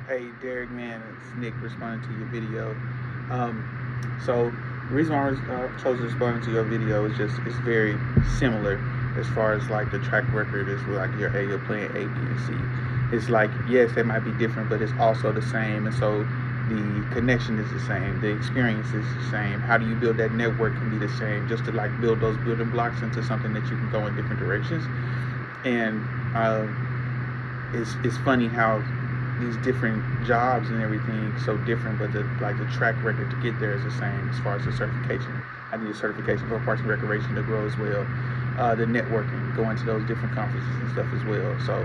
Hey Derek, man, it's Nick responding to your video. So the reason why I chose to respond to your video is just it's very similar as far as like the track record is like you're playing A, B, and C. It's like yes, they might be different, but it's also the same, and so the connection is the same, the experience is the same. How do you build that network can be the same, just to like build those building blocks into something that you can go in different directions. And uh, it's funny how these different jobs and everything so different, but the track record to get there is the same as far as the certification. I need a certification for Parks and Recreation to grow as well. The networking, going to those different conferences and stuff as well. So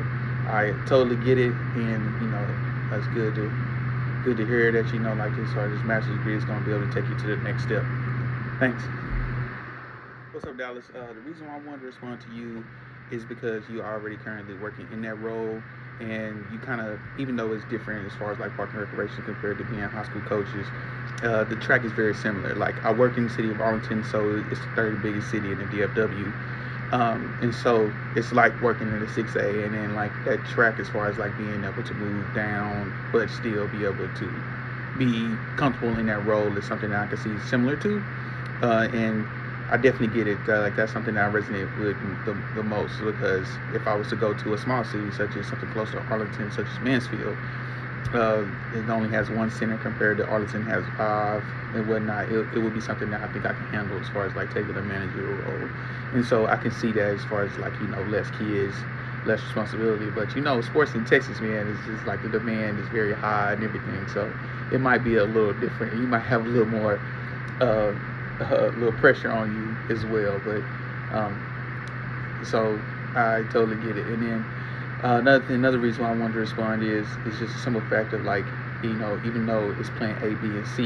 I totally get it, and that's good to hear that like as far as this master's degree is going to be able to take you to the next step. Thanks. What's up, Dallas? The reason why I wanted to respond to you is because you are already currently working in that role, and you kind of, even though it's different as far as like park and recreation compared to being high school coaches, the track is very similar. Like I work in the city of Arlington, so it's the third biggest city in the DFW, and so it's like working in the 6A, and then like that track as far as like being able to move down, but still be able to be comfortable in that role is something that I can see similar to, and I definitely get it. Like that's something that I resonate with the most because if I was to go to a small city such as something close to Arlington, such as Mansfield, it only has one center compared to Arlington has five and whatnot. It would be something that I think I can handle as far as like taking a managerial role, and so I can see that as far as like less kids, less responsibility. But sports in Texas, man, is just like the demand is very high and everything. So it might be a little different. You might have a little more uh, a little pressure on you as well. But so I totally get it. And then another reason why I wanted to respond is just a simple fact of like even though it's playing A, B, and C,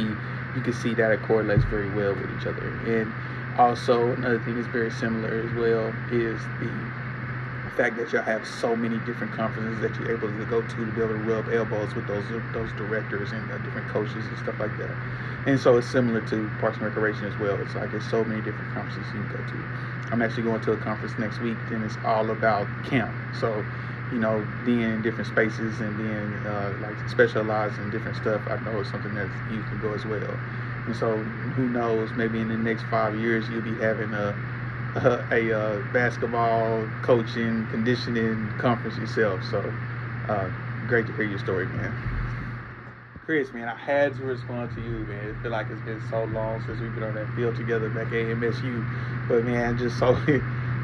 you can see that it correlates very well with each other. And also another thing that's very similar as well is the fact that y'all have so many different conferences that you're able to go to be able to rub elbows with those directors and different coaches and stuff like that. And so it's similar to Parks and Recreation as well. It's like there's so many different conferences you can go to. I'm actually going to a conference next week, and it's all about camp. So being in different spaces and being like specialized in different stuff, I know it's something that you can go as well. And so who knows, maybe in the next 5 years you'll be having a basketball coaching conditioning conference yourself. So uh, great to hear your story, man. Chris, man, I had to respond to you, man. I feel like it's been so long since we've been on that field together back at MSU. But man, just so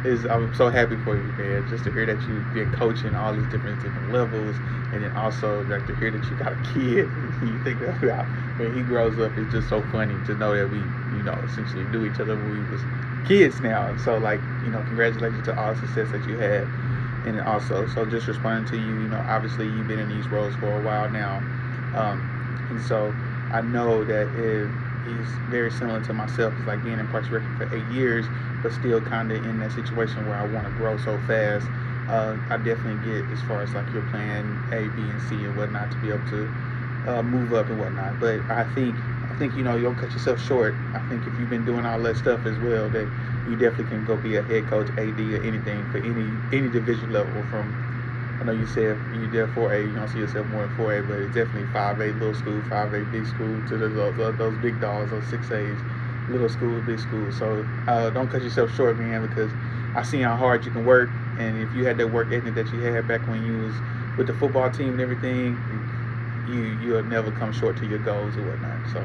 I'm so happy for you, man. Just to hear that you've been coaching all these different levels, and then also like to hear that you got a kid. You think about when he grows up, it's just so funny to know that we, essentially knew each other when we was kids now. So like, congratulations to all the success that you had, and also so just responding to you, obviously you've been in these roles for a while now. And so I know that it is very similar to myself. It's like being in Parks and Rec for 8 years, but still kind of in that situation where I want to grow so fast. I definitely get as far as like your plan A, B, and C and whatnot to be able to move up and whatnot. But I think you don't cut yourself short. I think if you've been doing all that stuff as well, that you definitely can go be a head coach, AD, or anything for any division level from. I know you said you did 4A, you don't see yourself more than 4A, but it's definitely 5A little school, 5A big school to those big dogs, those 6As, little school, big school. So don't cut yourself short, man, because I see how hard you can work, and if you had that work ethic that you had back when you was with the football team and everything, you'll never come short to your goals or whatnot. So,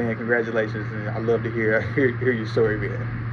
man, congratulations, and I love to hear your story, man.